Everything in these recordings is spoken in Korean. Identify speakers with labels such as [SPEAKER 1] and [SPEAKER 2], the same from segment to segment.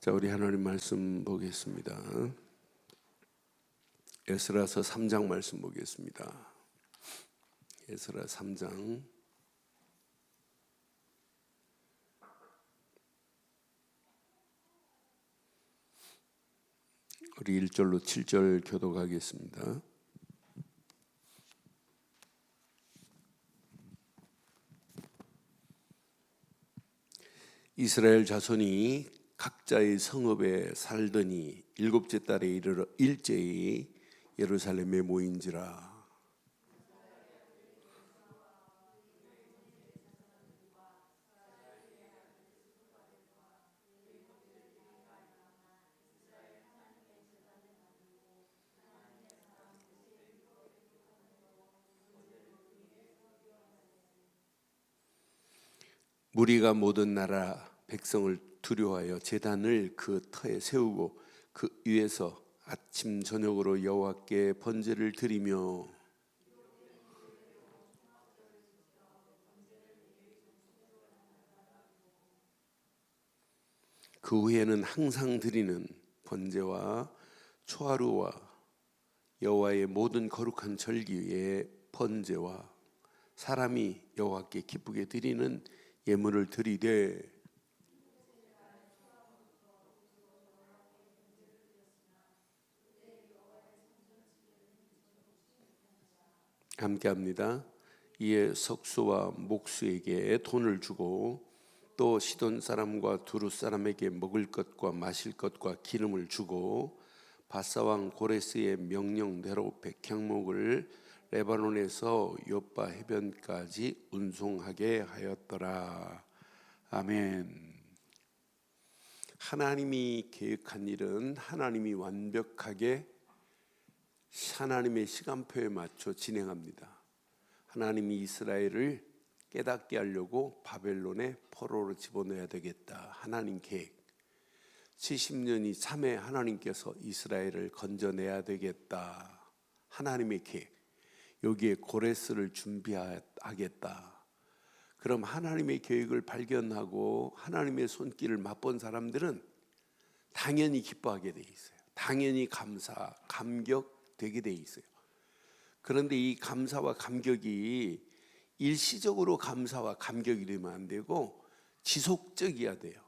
[SPEAKER 1] 자, 우리 하나님 말씀 보겠습니다. 에스라서 3장 말씀 보겠습니다. 에스라 3장 우리 1절로 7절 교독하겠습니다. 이스라엘 자손이 각자의 성읍에 살더니 일곱째 달에 이르러 일제히 예루살렘에 모인지라. 무리가 모든 나라 백성을 두려워하여 제단을 그 터에 세우고 그 위에서 아침 저녁으로 여호와께 번제를 드리며 그 후에는 항상 드리는 번제와 초하루와 여호와의 모든 거룩한 절기의 번제와 사람이 여호와께 기쁘게 드리는 예물을 드리되 함께합니다. 이에 석수와 목수에게 돈을 주고 또 시돈 사람과 두루 사람에게 먹을 것과 마실 것과 기름을 주고 바사왕 고레스의 명령대로 백향목을 레바논에서 요빠 해변까지 운송하게 하였더라. 아멘. 하나님이 계획한 일은 하나님이 완벽하게 하나님의 시간표에 맞춰 진행합니다. 하나님이 이스라엘을 깨닫게 하려고 바벨론의 포로로 집어넣어야 되겠다. 하나님 계획. 70년이 참에 하나님께서 이스라엘을 건져내야 되겠다. 하나님의 계획. 여기에 고레스를 준비하겠다. 그럼 하나님의 계획을 발견하고 하나님의 손길을 맛본 사람들은 당연히 기뻐하게 돼 있어요. 당연히 감사, 감격 되게 돼 있어요. 그런데 이 감사와 감격이 일시적으로 감사와 감격이 되면 안 되고 지속적이어야 돼요.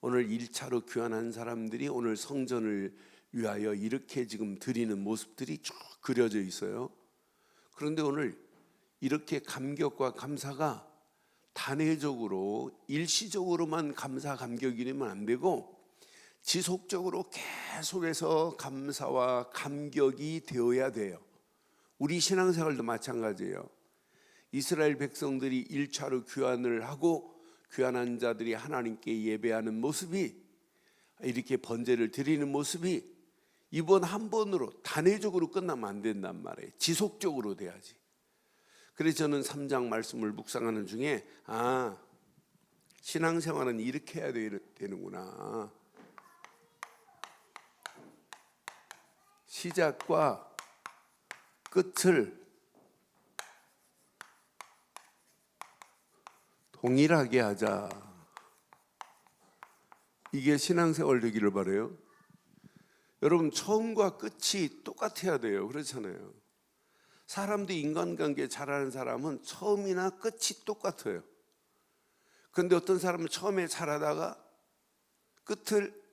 [SPEAKER 1] 오늘 1차로 귀환한 사람들이 오늘 성전을 위하여 이렇게 지금 드리는 모습들이 쭉 그려져 있어요. 그런데 오늘 이렇게 감격과 감사가 단회적으로 일시적으로만 감사 감격이 되면 안 되고 지속적으로 계속해서 감사와 감격이 되어야 돼요. 우리 신앙생활도 마찬가지예요. 이스라엘 백성들이 1차로 귀환을 하고 귀환한 자들이 하나님께 예배하는 모습이 이렇게 번제를 드리는 모습이 이번 한 번으로 단회적으로 끝나면 안 된단 말이에요. 지속적으로 돼야지. 그래서 저는 3장 말씀을 묵상하는 중에 신앙생활은 이렇게 해야 되는구나. 시작과 끝을 동일하게 하자. 이게 신앙생활 되기를 바라요. 여러분, 처음과 끝이 똑같아야 돼요. 그렇잖아요. 사람들이 인간관계 잘하는 사람은 처음이나 끝이 똑같아요. 그런데 어떤 사람은 처음에 잘하다가 끝을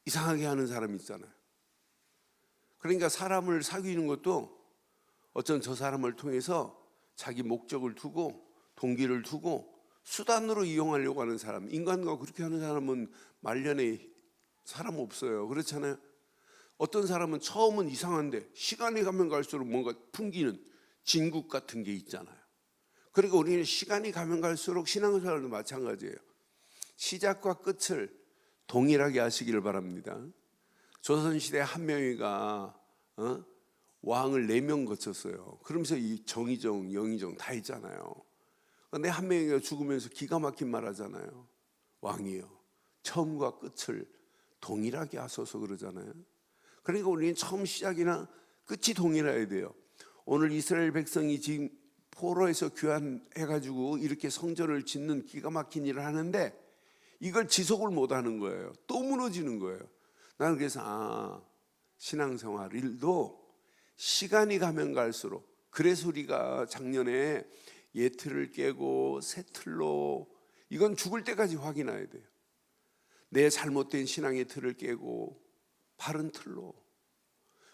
[SPEAKER 1] 이상하게 하는 사람이 있잖아요. 그러니까 사람을 사귀는 것도 어쩐 저 사람을 통해서 자기 목적을 두고 동기를 두고 수단으로 이용하려고 하는 사람, 인간과 그렇게 하는 사람은 말년에 사람 없어요. 그렇잖아요. 어떤 사람은 처음은 이상한데 시간이 가면 갈수록 뭔가 풍기는 진국 같은 게 있잖아요. 그러니까 우리는 시간이 가면 갈수록 신앙생활도 마찬가지예요. 시작과 끝을 동일하게 하시기를 바랍니다. 조선시대 한명회가 왕을 4명 거쳤어요. 그러면서 이 정의정, 영의정 다 있잖아요. 그런데 한명회가 죽으면서 기가 막힌 말 하잖아요. 왕이요, 처음과 끝을 동일하게 하소서 그러잖아요. 그러니까 우리는 처음 시작이나 끝이 동일해야 돼요. 오늘 이스라엘 백성이 지금 포로에서 귀환해가지고 이렇게 성전을 짓는 기가 막힌 일을 하는데 이걸 지속을 못하는 거예요. 또 무너지는 거예요. 나는 그래서 신앙생활도 시간이 가면 갈수록, 그래서 우리가 작년에 예틀을 깨고 새 틀로, 이건 죽을 때까지 확인해야 돼요. 내 잘못된 신앙의 틀을 깨고 바른 틀로.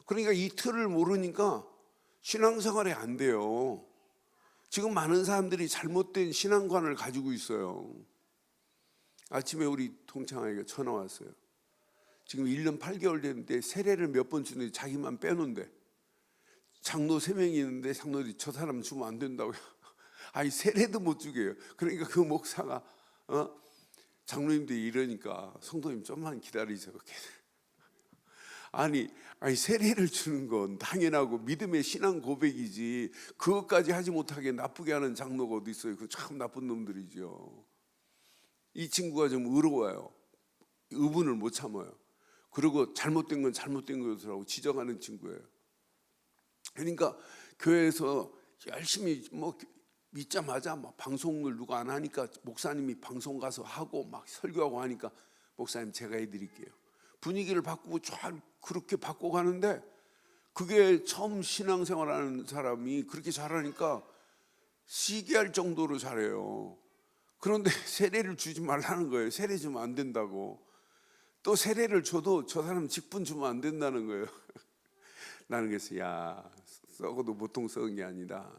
[SPEAKER 1] 그러니까 이 틀을 모르니까 신앙생활이 안 돼요. 지금 많은 사람들이 잘못된 신앙관을 가지고 있어요. 아침에 우리 동창아이가 전화 왔어요. 지금 1년 8개월 됐는데 세례를 몇 번 주는데 자기만 빼놓는데, 장로 3명이 있는데 장로들이 저 사람 주면 안 된다고요. 아니 세례도 못 주게요. 그러니까 그 목사가 장로님들이 이러니까 성도님 좀만 기다리세요. 아니 세례를 주는 건 당연하고 믿음의 신앙 고백이지, 그것까지 하지 못하게 나쁘게 하는 장로가 어디 있어요. 그 참 나쁜 놈들이죠. 이 친구가 좀 의로워요. 의분을 못 참아요. 그리고 잘못된 건 잘못된 것이라고 지적하는 친구예요. 그러니까 교회에서 열심히 믿자마자 방송을 누가 안 하니까 목사님이 방송 가서 하고 막 설교하고 하니까, 목사님 제가 해드릴게요. 분위기를 바꾸고 잘 그렇게 바꿔가는데, 그게 처음 신앙생활하는 사람이 그렇게 잘하니까 시기할 정도로 잘해요. 그런데 세례를 주지 말라는 거예요. 세례 주면 안 된다고. 또 세례를 줘도 저 사람 직분 주면 안 된다는 거예요. 나는 그래서 썩어도 보통 썩은 게 아니다.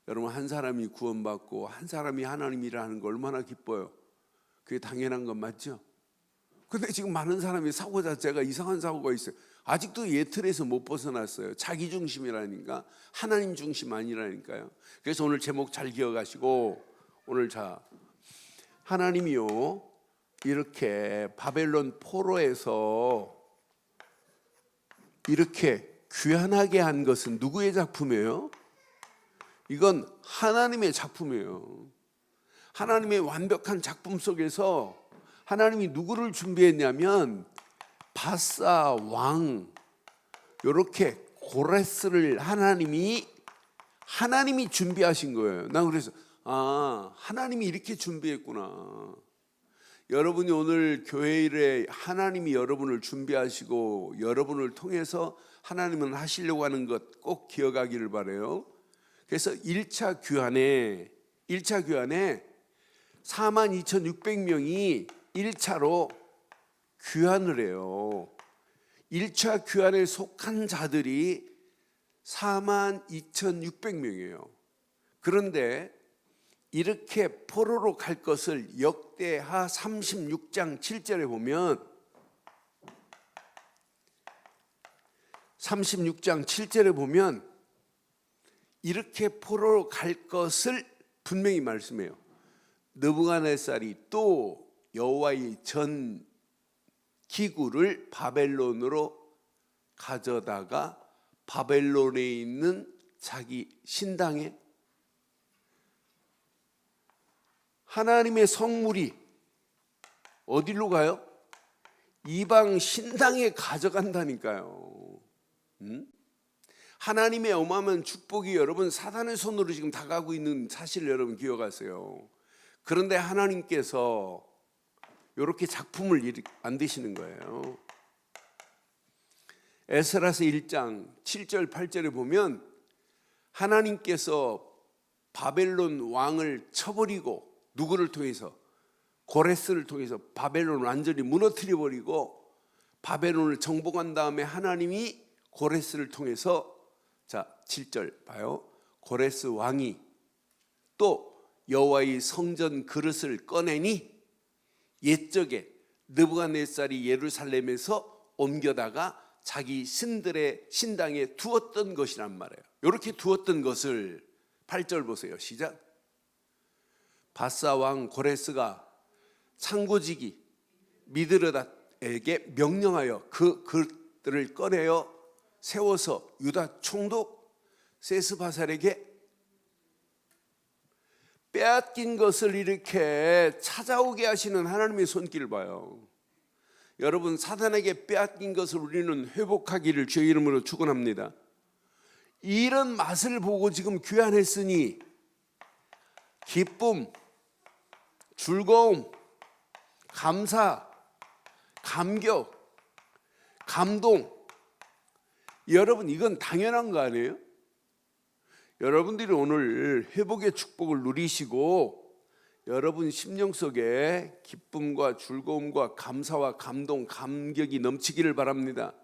[SPEAKER 1] 여러분, 한 사람이 구원받고 한 사람이 하나님이라는 거 얼마나 기뻐요. 그게 당연한 건 맞죠? 근데 지금 많은 사람이 사고 자체가 이상한 사고가 있어요. 아직도 예틀에서 못 벗어났어요. 자기 중심이라니까, 하나님 중심 아니라니까요. 그래서 오늘 제목 잘 기억하시고, 오늘 하나님이요 이렇게 바벨론 포로에서 이렇게 귀환하게 한 것은 누구의 작품이에요? 이건 하나님의 작품이에요. 하나님의 완벽한 작품 속에서 하나님이 누구를 준비했냐면 바사 왕, 이렇게 고레스를 하나님이 준비하신 거예요. 난 그래서 하나님이 이렇게 준비했구나. 여러분이 오늘 교회 일에 하나님이 여러분을 준비하시고 여러분을 통해서 하나님은 하시려고 하는 것 꼭 기억하기를 바라요. 그래서 1차 귀환에 42,600명이 1차로 귀환을 해요. 1차 귀환에 속한 자들이 42,600명이에요. 그런데 이렇게 포로로 갈 것을 역대하 36장 7절에 보면, 36장 7절에 보면 이렇게 포로로 갈 것을 분명히 말씀해요. 느부갓네살이 또 여호와의 전 기구를 바벨론으로 가져다가 바벨론에 있는 자기 신당에, 하나님의 성물이 어디로 가요? 이방 신당에 가져간다니까요. 하나님의 어마어마한 축복이 여러분 사단의 손으로 지금 다가오고 있는 사실을 여러분 기억하세요. 그런데 하나님께서 이렇게 작품을 만드시는 거예요. 에스라서 1장 7절 8절에 보면 하나님께서 바벨론 왕을 쳐버리고, 누구를 통해서? 고레스를 통해서 바벨론을 완전히 무너뜨려 버리고 바벨론을 정복한 다음에 하나님이 고레스를 통해서, 7절 봐요. 고레스 왕이 또 여호와의 성전 그릇을 꺼내니 옛적에 느부갓네살이 예루살렘에서 옮겨다가 자기 신들의 신당에 두었던 것이란 말이에요. 이렇게 두었던 것을 8절 보세요. 시작. 바사 왕 고레스가 창고지기 미드르닷에게 명령하여 그 그릇들을 꺼내어 세워서 유다 총독 세스바살에게 빼앗긴 것을 이렇게 찾아오게 하시는 하나님의 손길을 봐요. 여러분, 사단에게 빼앗긴 것을 우리는 회복하기를 주의 이름으로 축원합니다. 이런 맛을 보고 지금 귀환했으니 기쁨, 즐거움, 감사, 감격, 감동. 여러분 이건 당연한 거 아니에요? 여러분들이 오늘 회복의 축복을 누리시고 여러분 심령 속에 기쁨과 즐거움과 감사와 감동, 감격이 넘치기를 바랍니다.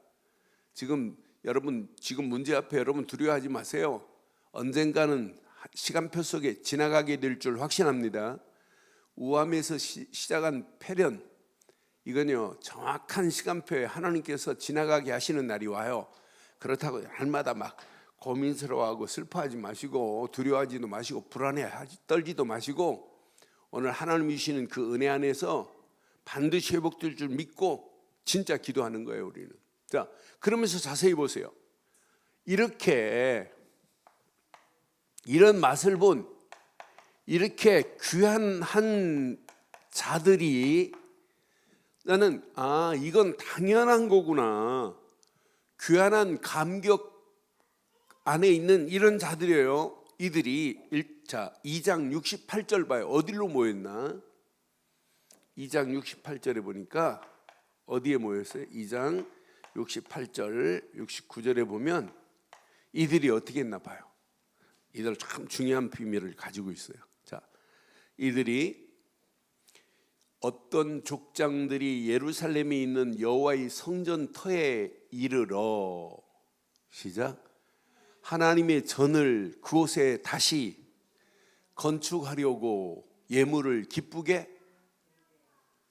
[SPEAKER 1] 여러분 문제 앞에 여러분 두려워하지 마세요. 언젠가는 시간표 속에 지나가게 될 줄 확신합니다. 우암에서 시작한 패련, 이건요 정확한 시간표에 하나님께서 지나가게 하시는 날이 와요. 그렇다고 날마다 막 고민스러워하고 슬퍼하지 마시고 두려워하지도 마시고 떨지도 마시고 오늘 하나님이 주시는 그 은혜 안에서 반드시 회복될 줄 믿고 진짜 기도하는 거예요, 우리는. 자, 그러면서 자세히 보세요. 이런 맛을 본 이렇게 귀한 한 자들이 나는 이건 당연한 거구나. 귀한 감격 안에 있는 이런 자들이에요. 이들이 2장 68절 봐요. 어디로 모였나? 2장 68절에 보니까 어디에 모였어요? 2장 68절 69절에 보면 이들이 어떻게 했나 봐요. 이들 참 중요한 비밀을 가지고 있어요. 자, 이들이 어떤 족장들이 예루살렘에 있는 여호와의 성전 터에 이르러 시작 하나님의 전을 그곳에 다시 건축하려고 예물을 기쁘게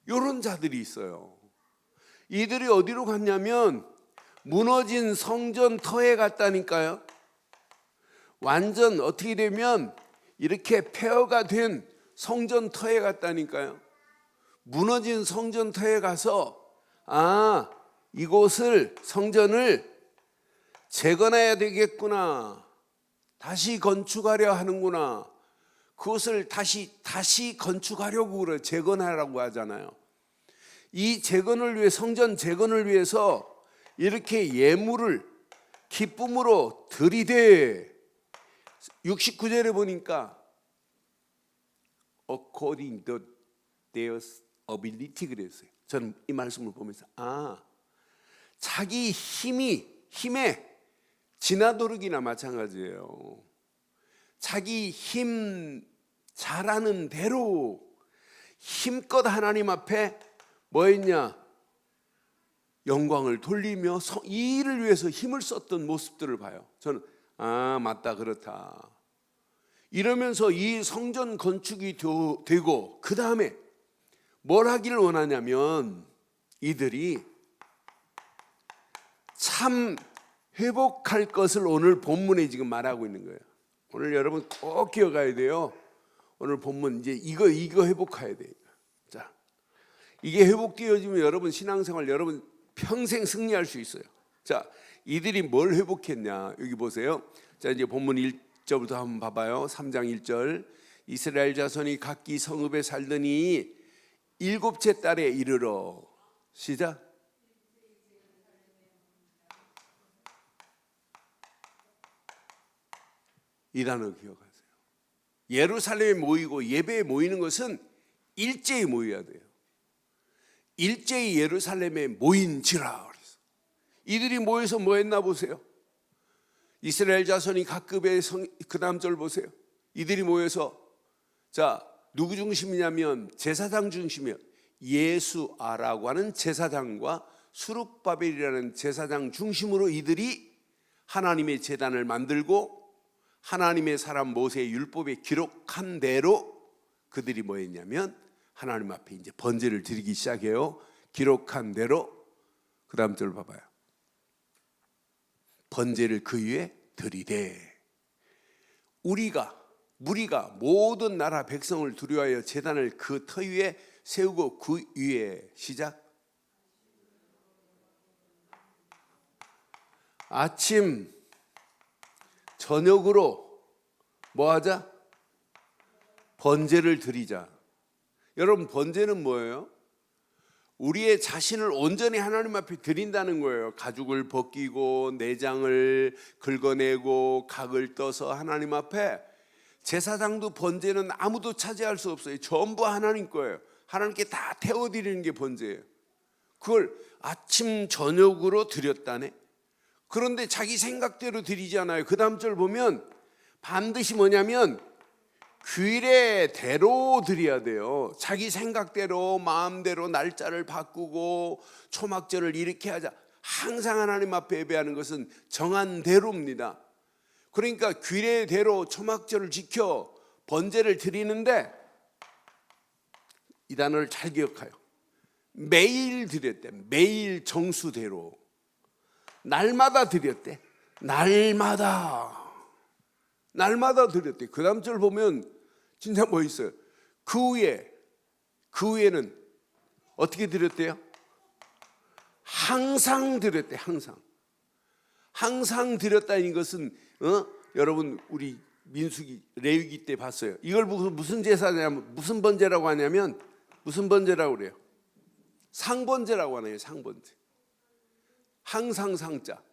[SPEAKER 1] 이런 자들이 있어요. 이들이 어디로 갔냐면 무너진 성전 터에 갔다니까요. 완전 어떻게 되면 이렇게 폐허가 된 성전 터에 갔다니까요. 무너진 성전 터에 가서 이곳을 성전을 재건해야 되겠구나. 다시 건축하려 하는구나. 그것을 다시 건축하려고 그래. 재건하라고 하잖아요. 이 재건을 위해 성전 재건을 위해서 이렇게 예물을 기쁨으로 드리되 69절에 보니까 according to their ability 그랬어요. 저는 이 말씀을 보면서 자기 힘에 지나도록이나 마찬가지예요. 자기 힘 잘하는 대로 힘껏 하나님 앞에 뭐 했냐? 영광을 돌리며 이 일을 위해서 힘을 썼던 모습들을 봐요. 저는 맞다 그렇다. 이러면서 이 성전 건축이 되고 그 다음에 뭘 하기를 원하냐면 이들이 참 회복할 것을 오늘 본문에 지금 말하고 있는 거예요. 오늘 여러분 꼭 기억해야 돼요. 오늘 본문 이제 이거 회복해야 돼요. 자, 이게 회복되어지면 여러분 신앙생활 여러분 평생 승리할 수 있어요. 자, 이들이 뭘 회복했냐? 여기 보세요. 자, 이제 본문 1절부터 한번 봐봐요. 3장 1절. 이스라엘 자손이 각기 성읍에 살더니 일곱째 달에 이르러 시작. 이 단어 기억하세요. 예루살렘에 모이고 예배에 모이는 것은 일제히 모여야 돼요. 일제히 예루살렘에 모인지라 그래서 이들이 모여서 뭐 했나 보세요. 이스라엘 자손이 각급의 그 다음 절 보세요. 이들이 모여서 자 누구 중심이냐면 제사장 중심이에요. 예수아라고 하는 제사장과 수룹바벨이라는 제사장 중심으로 이들이 하나님의 제단을 만들고 하나님의 사람 모세의 율법에 기록한 대로 그들이 뭐 했냐면 하나님 앞에 이제 번제를 드리기 시작해요. 기록한 대로 그 다음 절 봐봐요. 번제를 그 위에 드리되 무리가 모든 나라 백성을 두려워하여 제단을 그 터 위에 세우고 그 위에 시작 아침 저녁으로 뭐 하자? 번제를 드리자. 여러분 번제는 뭐예요? 우리의 자신을 온전히 하나님 앞에 드린다는 거예요. 가죽을 벗기고 내장을 긁어내고 각을 떠서 하나님 앞에 제사장도 번제는 아무도 차지할 수 없어요. 전부 하나님 거예요. 하나님께 다 태워드리는 게 번제예요. 그걸 아침 저녁으로 드렸다네. 그런데 자기 생각대로 드리잖아요. 그 다음 절 보면 반드시 뭐냐면 규례대로 드려야 돼요. 자기 생각대로 마음대로 날짜를 바꾸고 초막절을 이렇게 하자. 항상 하나님 앞에 예배하는 것은 정한 대로입니다. 그러니까 규례대로 초막절을 지켜 번제를 드리는데 이 단어를 잘 기억해요. 매일 드렸대. 매일 정수대로. 날마다 드렸대. 날마다 드렸대. 그 다음 절 보면 진짜 멋있어요. 그 후에는 어떻게 드렸대요? 항상 드렸대. 항상 드렸다는 것은 여러분 우리 민수기 레위기 때 봤어요. 이걸 무슨 제사냐면 무슨 번제라고 하냐면 무슨 번제라고 그래요? 상번제라고 하네요. 상번제. 항상 상자.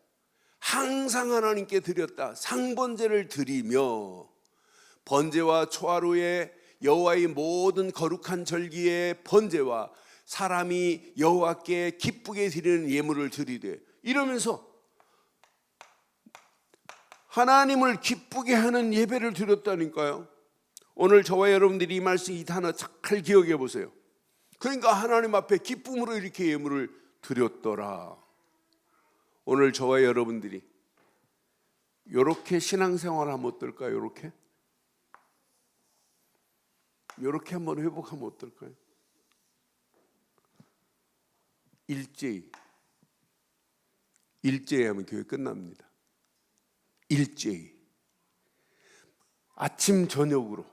[SPEAKER 1] 항상 하나님께 드렸다. 상번제를 드리며 번제와 초하루에 여호와의 모든 거룩한 절기의 번제와 사람이 여호와께 기쁘게 드리는 예물을 드리되 이러면서 하나님을 기쁘게 하는 예배를 드렸다니까요. 오늘 저와 여러분들이 이 말씀 이 단어 잘 기억해 보세요. 그러니까 하나님 앞에 기쁨으로 이렇게 예물을 드렸더라. 오늘 저와 여러분들이 이렇게 신앙생활하면 어떨까요? 이렇게 한번 회복하면 어떨까요? 일제히 하면 교회 끝납니다. 일제히 아침 저녁으로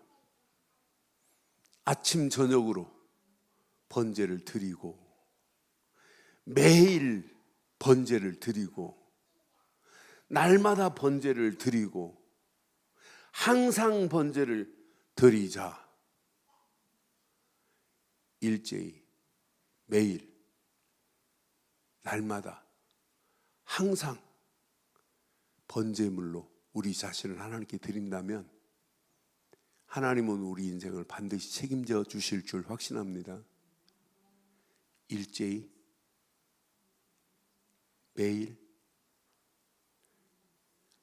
[SPEAKER 1] 번제를 드리고 매일 번제를 드리고 날마다 번제를 드리고 항상 번제를 드리자. 일제히 매일 날마다 항상 번제물로 우리 자신을 하나님께 드린다면 하나님은 우리 인생을 반드시 책임져 주실 줄 확신합니다. 일제히 매일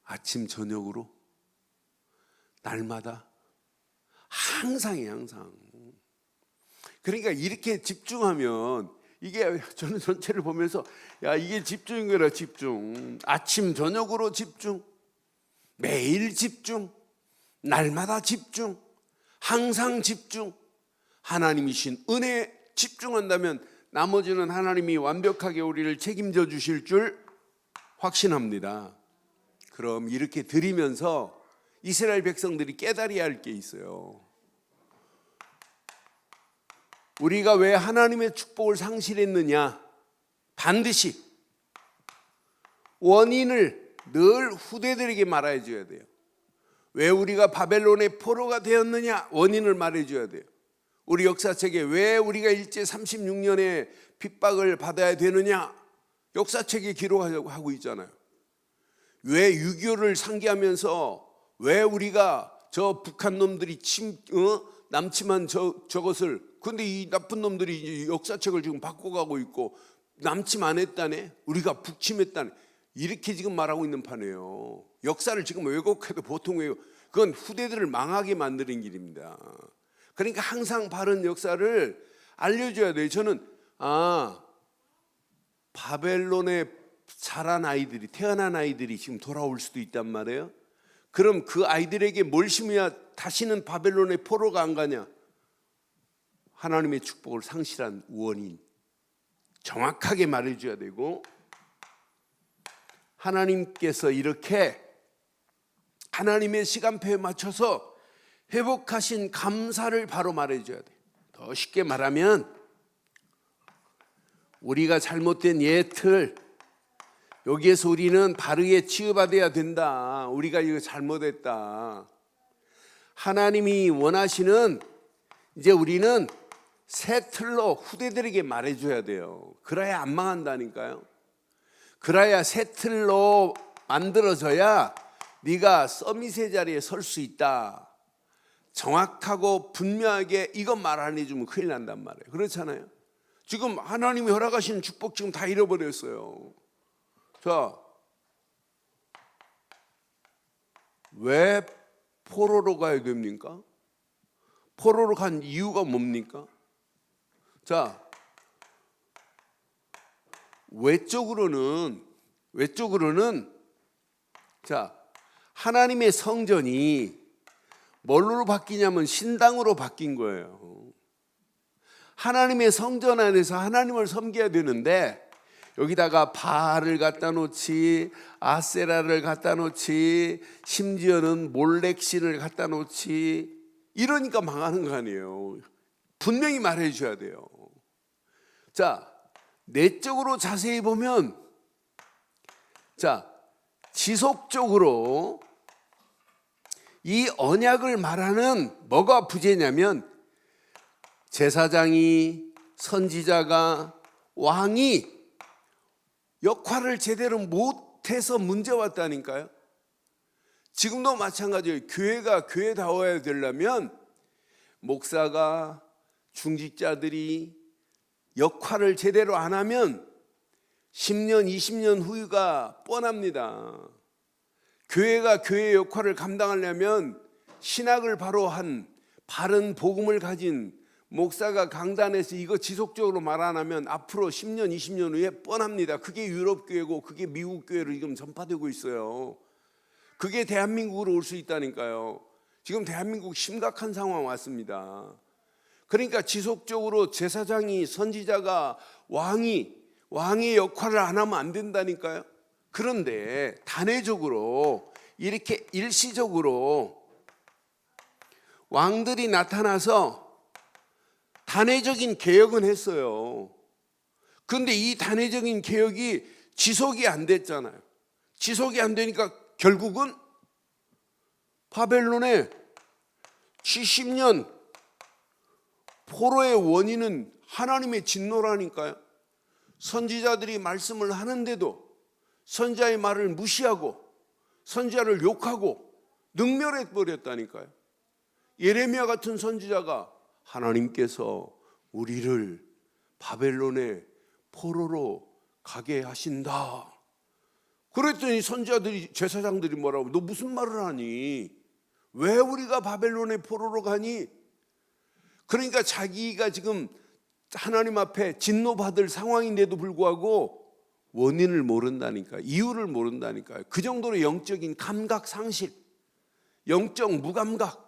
[SPEAKER 1] 아침 저녁으로 날마다 항상이에요. 항상. 그러니까 이렇게 집중하면 이게 저는 전체를 보면서 야 이게 집중인 거라. 집중. 아침 저녁으로 집중. 매일 집중. 날마다 집중. 항상 집중. 하나님이신 은혜에 집중한다면 나머지는 하나님이 완벽하게 우리를 책임져 주실 줄 확신합니다. 그럼 이렇게 드리면서 이스라엘 백성들이 깨달아야 할 게 있어요. 우리가 왜 하나님의 축복을 상실했느냐? 반드시 원인을 늘 후대들에게 말해 줘야 돼요. 왜 우리가 바벨론의 포로가 되었느냐? 원인을 말해 줘야 돼요. 우리 역사책에 왜 우리가 일제 36년에 핍박을 받아야 되느냐? 역사책에 기록하고 있잖아요. 왜 6.25를 상기하면서 왜 우리가 저 북한 놈들이 남침한 저것을, 근데 이 나쁜 놈들이 이제 역사책을 지금 바꿔가고 있고 남침 안 했다네, 우리가 북침했다네, 이렇게 지금 말하고 있는 판이에요. 역사를 지금 왜곡해도 보통 그건 후대들을 망하게 만드는 길입니다. 그러니까 항상 바른 역사를 알려줘야 돼요. 저는 바벨론에 자란 아이들이, 태어난 아이들이 지금 돌아올 수도 있단 말이에요. 그럼 그 아이들에게 뭘 심어야 다시는 바벨론의 포로가 안 가냐? 하나님의 축복을 상실한 원인 정확하게 말해줘야 되고, 하나님께서 이렇게 하나님의 시간표에 맞춰서 회복하신 감사를 바로 말해줘야 돼. 더 쉽게 말하면 우리가 잘못된 예틀, 여기에서 우리는 바르게 치유받아야 된다. 우리가 이거 잘못했다. 하나님이 원하시는, 이제 우리는 새 틀로 후대들에게 말해줘야 돼요. 그래야 안 망한다니까요. 그래야 새 틀로 만들어져야 네가 서밋의 자리에 설 수 있다. 정확하고 분명하게 이것 말 안 해주면 큰일 난단 말이에요. 그렇잖아요. 지금 하나님이 허락하시는 축복 지금 다 잃어버렸어요. 자, 왜 포로로 가야 됩니까? 포로로 간 이유가 뭡니까? 자, 외적으로는 자, 하나님의 성전이 뭘로 바뀌냐면 신당으로 바뀐 거예요. 하나님의 성전 안에서 하나님을 섬겨야 되는데 여기다가 바알을 갖다 놓지, 아세라를 갖다 놓지, 심지어는 몰렉신을 갖다 놓지, 이러니까 망하는 거 아니에요. 분명히 말해 주셔야 돼요. 자, 내적으로 자세히 보면, 자, 지속적으로 이 언약을 말하는 뭐가 부재냐면 제사장이, 선지자가, 왕이 역할을 제대로 못해서 문제 왔다니까요. 지금도 마찬가지예요. 교회가 교회다워야 되려면 목사가, 중직자들이 역할을 제대로 안 하면 10년, 20년 후가 뻔합니다. 교회가 교회의 역할을 감당하려면 신학을 바로 한 바른 복음을 가진 목사가 강단에서 이거 지속적으로 말 안 하면 앞으로 10년, 20년 후에 뻔합니다. 그게 유럽 교회고 그게 미국 교회로 지금 전파되고 있어요. 그게 대한민국으로 올 수 있다니까요. 지금 대한민국 심각한 상황 왔습니다. 그러니까 지속적으로 제사장이, 선지자가, 왕의 역할을 안 하면 안 된다니까요. 그런데 단회적으로 이렇게 일시적으로 왕들이 나타나서 단회적인 개혁은 했어요. 그런데 이 단회적인 개혁이 지속이 안 됐잖아요. 지속이 안 되니까 결국은 바벨론의 70년 포로의 원인은 하나님의 진노라니까요. 선지자들이 말씀을 하는데도 선지자의 말을 무시하고 선지자를 욕하고 능멸해 버렸다니까요. 예레미야 같은 선지자가 하나님께서 우리를 바벨론의 포로로 가게 하신다. 그랬더니 선지자들이, 제사장들이 뭐라고, 너 무슨 말을 하니? 왜 우리가 바벨론의 포로로 가니? 그러니까 자기가 지금 하나님 앞에 진노받을 상황인데도 불구하고 원인을 모른다니까, 이유를 모른다니까요. 그 정도로 영적인 감각 상실, 영적 무감각.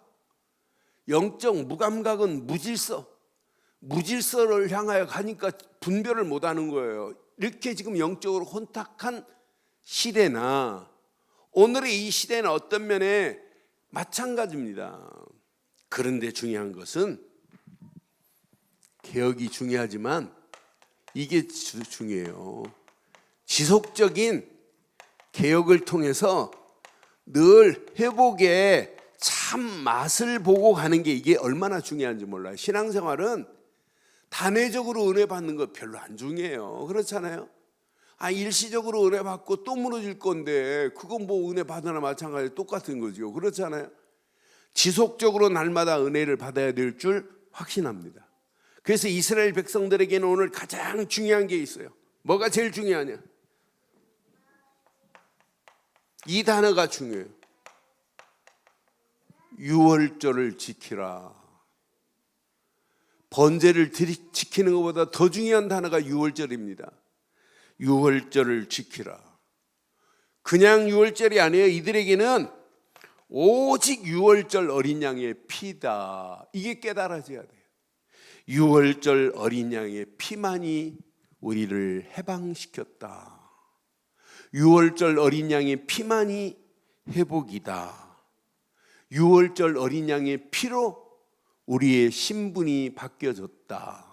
[SPEAKER 1] 영적 무감각은 무질서를 향하여 가니까 분별을 못하는 거예요. 이렇게 지금 영적으로 혼탁한 시대나 오늘의 이 시대는 어떤 면에 마찬가지입니다. 그런데 중요한 것은 개혁이 중요하지만 이게 중요해요. 지속적인 개혁을 통해서 늘 회복에 참 맛을 보고 가는 게 이게 얼마나 중요한지 몰라요. 신앙생활은 단회적으로 은혜 받는 거 별로 안 중요해요. 그렇잖아요. 일시적으로 은혜 받고 또 무너질 건데 그건 뭐 은혜 받으나 마찬가지로 똑같은 거죠. 그렇잖아요. 지속적으로 날마다 은혜를 받아야 될 줄 확신합니다. 그래서 이스라엘 백성들에게는 오늘 가장 중요한 게 있어요. 뭐가 제일 중요하냐? 이 단어가 중요해요. 유월절을 지키라. 번제를 지키는 것보다 더 중요한 단어가 유월절입니다. 유월절을 지키라. 그냥 유월절이 아니에요. 이들에게는 오직 유월절 어린 양의 피다. 이게 깨달아져야 돼요. 유월절 어린 양의 피만이 우리를 해방시켰다. 유월절 어린 양의 피만이 회복이다. 유월절 어린 양의 피로 우리의 신분이 바뀌어졌다.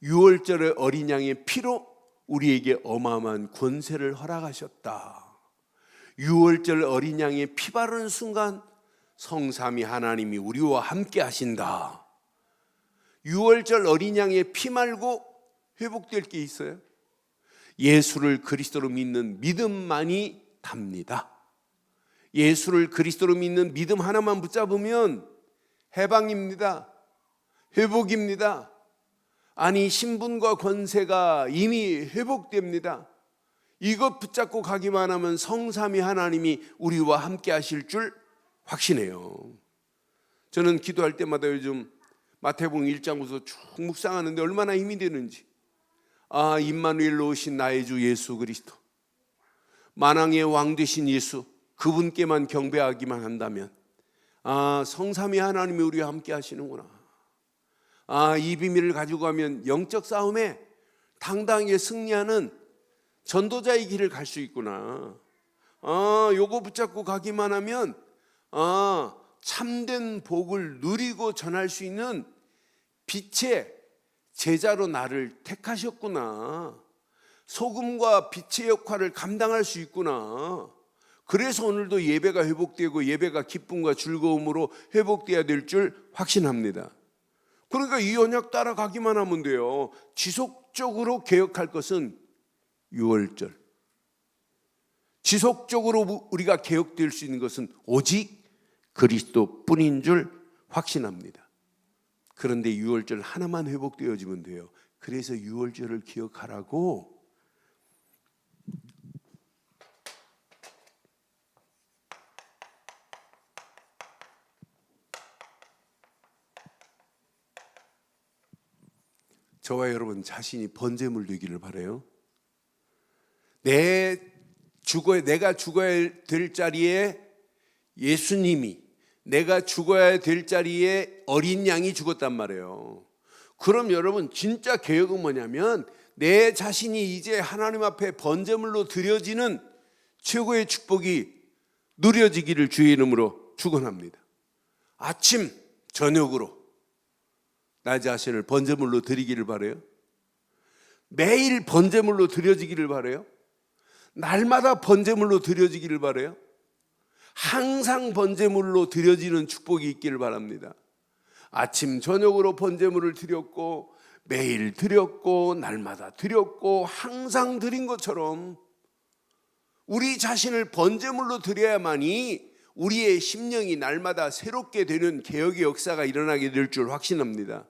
[SPEAKER 1] 유월절의 어린 양의 피로 우리에게 어마어마한 권세를 허락하셨다. 유월절 어린 양의 피 바르는 순간 성삼위 하나님이 우리와 함께 하신다. 유월절 어린 양의 피 말고 회복될 게 있어요? 예수를 그리스도로 믿는 믿음만이 답니다. 예수를 그리스도로 믿는 믿음 하나만 붙잡으면 해방입니다. 회복입니다. 아니, 신분과 권세가 이미 회복됩니다. 이것 붙잡고 가기만 하면 성삼위 하나님이 우리와 함께 하실 줄 확신해요. 저는 기도할 때마다 요즘 마태복음 1장부터 쭉 묵상하는데 얼마나 힘이 되는지. 아, 임마누엘로 오신 나의 주 예수 그리스도, 만왕의 왕 되신 예수, 그분께만 경배하기만 한다면, 아, 성삼위 하나님이 우리와 함께 하시는구나. 아, 이 비밀을 가지고 가면 영적 싸움에 당당하게 승리하는 전도자의 길을 갈 수 있구나. 아, 요거 붙잡고 가기만 하면 참된 복을 누리고 전할 수 있는 빛의 제자로 나를 택하셨구나. 소금과 빛의 역할을 감당할 수 있구나. 그래서 오늘도 예배가 회복되고 예배가 기쁨과 즐거움으로 회복돼야 될 줄 확신합니다. 그러니까 이 언약 따라가기만 하면 돼요. 지속적으로 개혁할 것은 유월절. 지속적으로 우리가 개혁될 수 있는 것은 오직 그리스도뿐인 줄 확신합니다. 그런데 유월절 하나만 회복되어지면 돼요. 그래서 유월절을 기억하라고 저와 여러분 자신이 번제물 되기를 바라요. 내가 죽어야 될 자리에 예수님이, 내가 죽어야 될 자리에 어린 양이 죽었단 말이에요. 그럼 여러분 진짜 개혁은 뭐냐면 내 자신이 이제 하나님 앞에 번제물로 드려지는 최고의 축복이 누려지기를 주의 이름으로 축원합니다. 아침 저녁으로 나 자신을 번제물로 드리기를 바라요. 매일 번제물로 드려지기를 바라요. 날마다 번제물로 드려지기를 바라요. 항상 번제물로 드려지는 축복이 있기를 바랍니다. 아침 저녁으로 번제물을 드렸고 매일 드렸고 날마다 드렸고 항상 드린 것처럼 우리 자신을 번제물로 드려야만이 우리의 심령이 날마다 새롭게 되는 개혁의 역사가 일어나게 될 줄 확신합니다.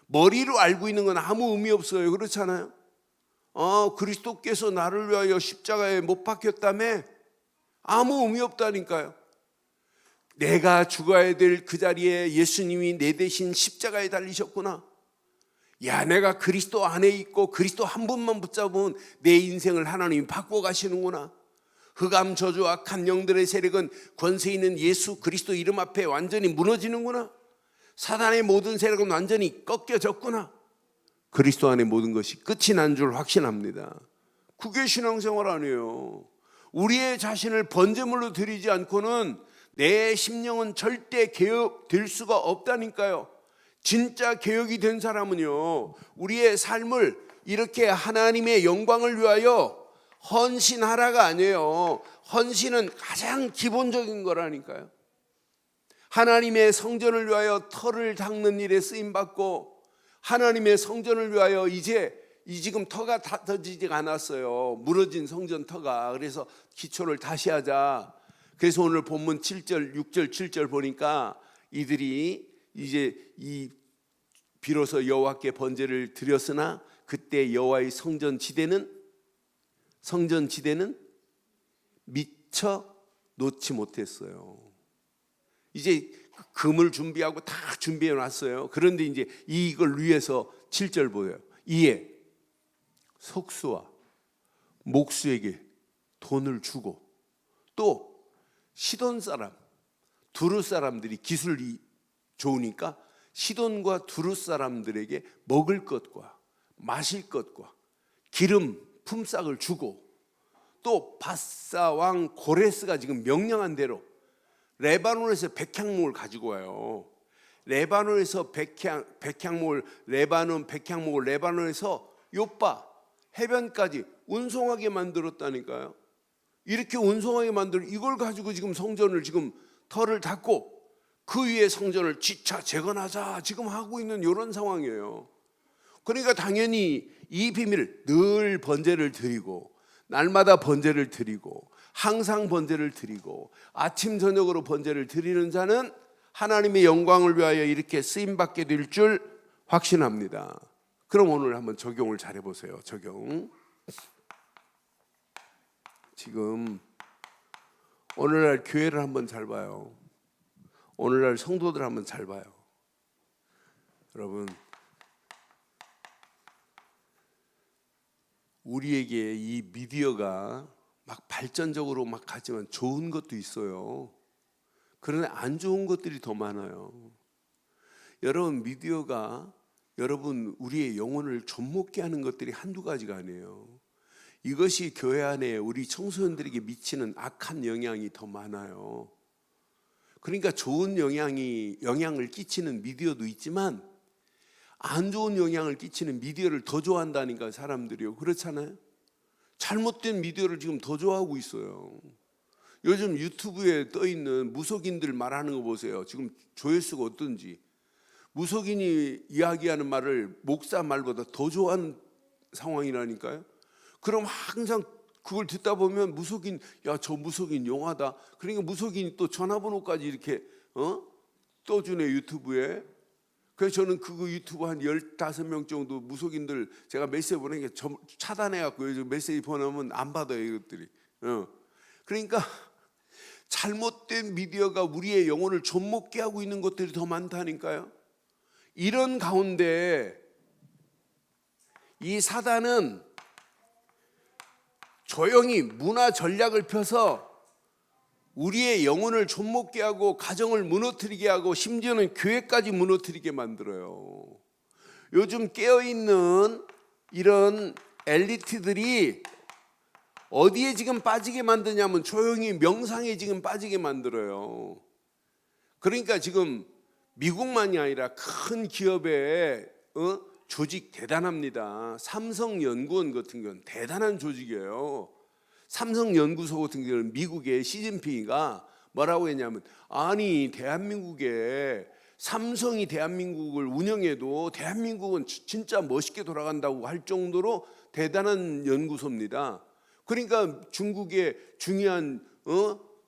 [SPEAKER 1] 머리로 알고 있는 건 아무 의미 없어요. 그렇잖아요. 그리스도께서 나를 위하여 십자가에 못 박혔다며? 아무 의미 없다니까요. 내가 죽어야 될 그 자리에 예수님이 내 대신 십자가에 달리셨구나. 야, 내가 그리스도 안에 있고 그리스도 한 분만 붙잡으면 내 인생을 하나님이 바꿔가시는구나. 흑암 저주 악한 영들의 세력은 권세 있는 예수 그리스도 이름 앞에 완전히 무너지는구나. 사단의 모든 세력은 완전히 꺾여졌구나. 그리스도 안에 모든 것이 끝이 난 줄 확신합니다. 그게 신앙생활 아니에요. 우리의 자신을 번제물로 드리지 않고는 내 심령은 절대 개혁될 수가 없다니까요. 진짜 개혁이 된 사람은요, 우리의 삶을 이렇게 하나님의 영광을 위하여 헌신하라가 아니에요. 헌신은 가장 기본적인 거라니까요. 하나님의 성전을 위하여 터를 닦는 일에 쓰임받고 하나님의 성전을 위하여 이제 지금 터가 다져지지가 않았어요. 무너진 성전 터가. 그래서 기초를 다시 하자. 그래서 오늘 본문 7절, 6절, 7절 보니까 이들이 이제 비로소 여호와께 번제를 드렸으나 그때 여호와의 성전 지대는 미처 놓지 못했어요. 이제 금을 준비하고 다 준비해 놨어요. 그런데 이제 이걸 위해서 7절 보여요. 이에 속수와 목수에게 돈을 주고 또 시돈 사람, 두루 사람들이 기술이 좋으니까 시돈과 두루 사람들에게 먹을 것과 마실 것과 기름 품삯을 주고 또 바사 왕 고레스가 지금 명령한 대로 레바논에서 백향목을 가지고 와요. 레바논에서 백향목을 레바논에서 요빠 해변까지 운송하게 만들었다니까요. 이렇게 운송하게 만들 이걸 가지고 지금 성전을 지금 터를 닫고 그 위에 성전을 지차 재건하자 지금 하고 있는 이런 상황이에요. 그러니까 당연히 이 비밀을 늘 번제를 드리고 날마다 번제를 드리고 항상 번제를 드리고 아침 저녁으로 번제를 드리는 자는 하나님의 영광을 위하여 이렇게 쓰임받게 될 줄 확신합니다. 그럼 오늘 한번 적용을 잘 해보세요. 적용. 지금 오늘날 교회를 한번 잘 봐요. 오늘날 성도들 한번 잘 봐요. 여러분, 우리에게 이 미디어가 막 발전적으로 막 가지만 좋은 것도 있어요. 그러나 안 좋은 것들이 더 많아요. 여러분, 미디어가 여러분 우리의 영혼을 좀먹게 하는 것들이 한두 가지가 아니에요. 이것이 교회 안에 우리 청소년들에게 미치는 악한 영향이 더 많아요. 그러니까 좋은 영향을 끼치는 미디어도 있지만 안 좋은 영향을 끼치는 미디어를 더 좋아한다니까 사람들이요. 그렇잖아요. 잘못된 미디어를 지금 더 좋아하고 있어요. 요즘 유튜브에 떠 있는 무속인들 말하는 거 보세요. 지금 조회수가 어떤지. 무속인이 이야기하는 말을 목사 말보다 더 좋아하는 상황이라니까요. 그럼 항상 그걸 듣다 보면 무속인, 야, 저 무속인 용하다. 그러니까 무속인이 또 전화번호까지 이렇게 떠주네, 유튜브에. 그래서 저는 그 유튜브 한 15명 정도 무속인들 제가 메시지 보내니까 차단해갖고 요즘 메시지 보내면 안 받아요, 이것들이. 그러니까 잘못된 미디어가 우리의 영혼을 좀먹게 하고 있는 것들이 더 많다니까요. 이런 가운데 이 사단은 조용히 문화 전략을 펴서 우리의 영혼을 좀먹게 하고 가정을 무너뜨리게 하고 심지어는 교회까지 무너뜨리게 만들어요. 요즘 깨어있는 이런 엘리트들이 어디에 지금 빠지게 만드냐면 조용히 명상에 지금 빠지게 만들어요. 그러니까 지금 미국만이 아니라 큰 기업의 조직 대단합니다. 삼성연구원 같은 경우는 대단한 조직이에요. 삼성연구소 같은 경우는 미국의 시진핑이가 뭐라고 했냐면, 아니 대한민국에 삼성이 대한민국을 운영해도 대한민국은 진짜 멋있게 돌아간다고 할 정도로 대단한 연구소입니다. 그러니까 중국의 중요한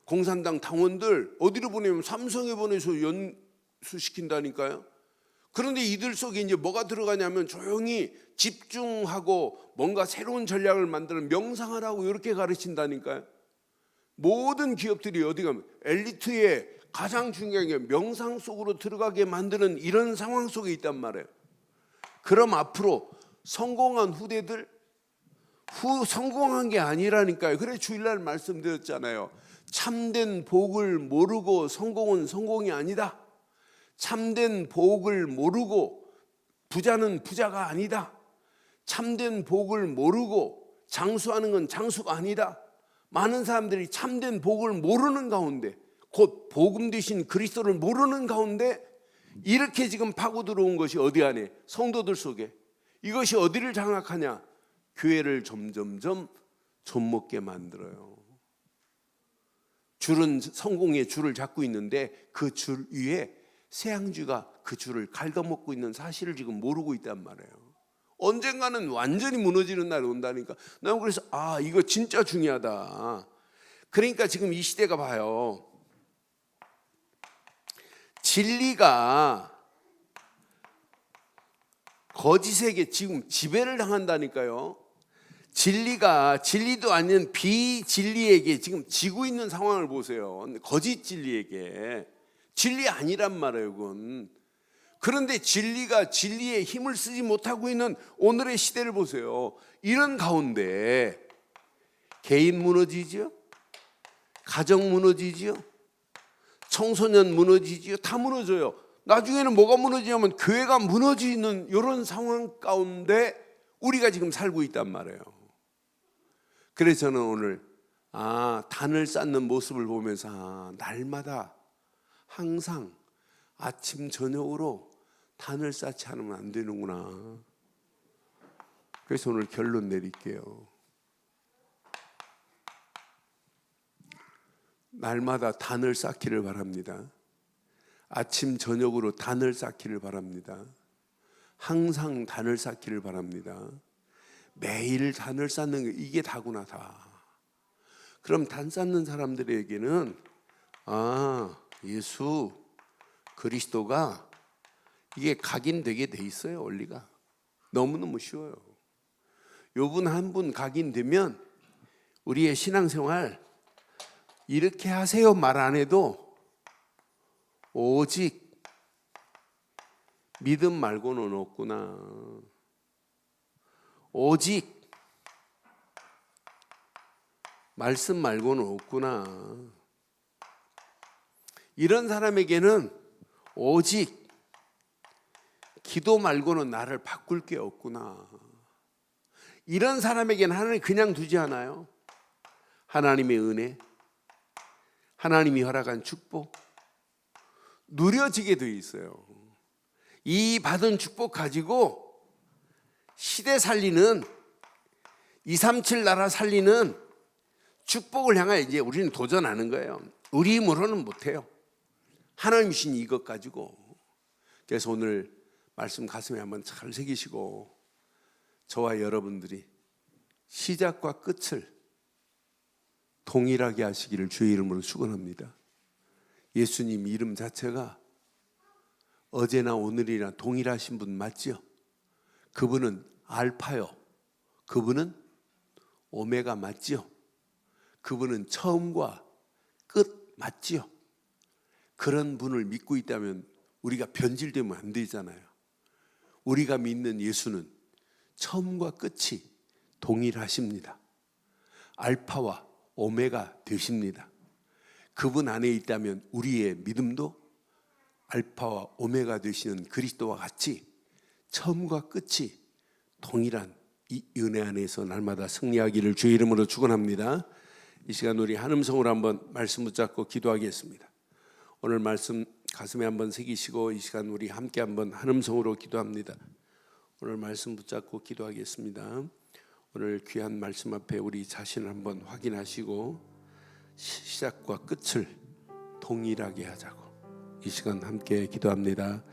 [SPEAKER 1] 공산당 당원들 어디로 보내면 삼성에 보내서 연수시킨다니까요. 그런데 이들 속에 이제 뭐가 들어가냐면 조용히 집중하고 뭔가 새로운 전략을 만드는 명상하라고 이렇게 가르친다니까요. 모든 기업들이 어디 가면 엘리트의 가장 중요한 게 명상 속으로 들어가게 만드는 이런 상황 속에 있단 말이에요. 그럼 앞으로 성공한 후대들 성공한 게 아니라니까요. 그래 주일날 말씀드렸잖아요. 참된 복을 모르고 성공은 성공이 아니다. 참된 복을 모르고 부자는 부자가 아니다. 참된 복을 모르고 장수하는 건 장수가 아니다. 많은 사람들이 참된 복을 모르는 가운데, 곧 복음 되신 그리스도를 모르는 가운데 이렇게 지금 파고 들어온 것이 어디 안에? 성도들 속에. 이것이 어디를 장악하냐? 교회를 점점점 좀먹게 만들어요. 줄은 성공의 줄을 잡고 있는데 그 줄 위에 새양쥐가 그 줄을 갉아먹고 있는 사실을 지금 모르고 있단 말이에요. 언젠가는 완전히 무너지는 날이 온다니까. 나는 그래서 이거 진짜 중요하다. 그러니까 지금 이 시대가 봐요. 진리가 거짓에게 지금 지배를 당한다니까요. 진리도 아닌 비진리에게 지금 지고 있는 상황을 보세요. 거짓 진리에게. 진리 아니란 말이에요, 그건. 그런데 진리가 진리의 힘을 쓰지 못하고 있는 오늘의 시대를 보세요. 이런 가운데 개인 무너지죠? 가정 무너지죠? 청소년 무너지죠? 다 무너져요. 나중에는 뭐가 무너지냐면 교회가 무너지는 이런 상황 가운데 우리가 지금 살고 있단 말이에요. 그래서 저는 오늘 단을 쌓는 모습을 보면서 날마다 항상 아침 저녁으로 단을 쌓지 않으면 안 되는구나. 그래서 오늘 결론 내릴게요. 날마다 단을 쌓기를 바랍니다. 아침 저녁으로 단을 쌓기를 바랍니다. 항상 단을 쌓기를 바랍니다. 매일 단을 쌓는 게 이게 다구나 다. 그럼 단 쌓는 사람들에게는 예수 그리스도가 이게 각인되게 돼 있어요. 원리가 너무너무 쉬워요. 요분 한 분 각인되면 우리의 신앙생활 이렇게 하세요 말 안 해도 오직 믿음 말고는 없구나, 오직 말씀 말고는 없구나, 이런 사람에게는 오직 기도 말고는 나를 바꿀 게 없구나, 이런 사람에게는 하나님 그냥 두지 않아요. 하나님의 은혜, 하나님이 허락한 축복 누려지게 돼 있어요. 이 받은 축복 가지고 시대 살리는 237 나라 살리는 축복을 향하여 이제 우리는 도전하는 거예요. 우리 힘으로는 못해요. 하나님 주신 이것 가지고. 그래서 오늘 말씀 가슴에 한번 잘 새기시고 저와 여러분들이 시작과 끝을 동일하게 하시기를 주의 이름으로 축원합니다. 예수님 이름 자체가 어제나 오늘이나 동일하신 분 맞죠? 그분은 알파요, 그분은 오메가 맞죠? 그분은 처음과 끝 맞죠? 그런 분을 믿고 있다면 우리가 변질되면 안 되잖아요. 우리가 믿는 예수는 처음과 끝이 동일하십니다. 알파와 오메가 되십니다. 그분 안에 있다면 우리의 믿음도 알파와 오메가 되시는 그리스도와 같이 처음과 끝이 동일한 이 은혜 안에서 날마다 승리하기를 주의 이름으로 축원합니다. 이 시간 우리 한 음성으로 한번 말씀 붙잡고 기도하겠습니다. 오늘 말씀 가슴에 한번 새기시고 이 시간 우리 함께 한번 한 음성으로 기도합니다. 오늘 말씀 붙잡고 기도하겠습니다. 오늘 귀한 말씀 앞에 우리 자신을 한번 확인하시고 시작과 끝을 동일하게 하자고 이 시간 함께 기도합니다.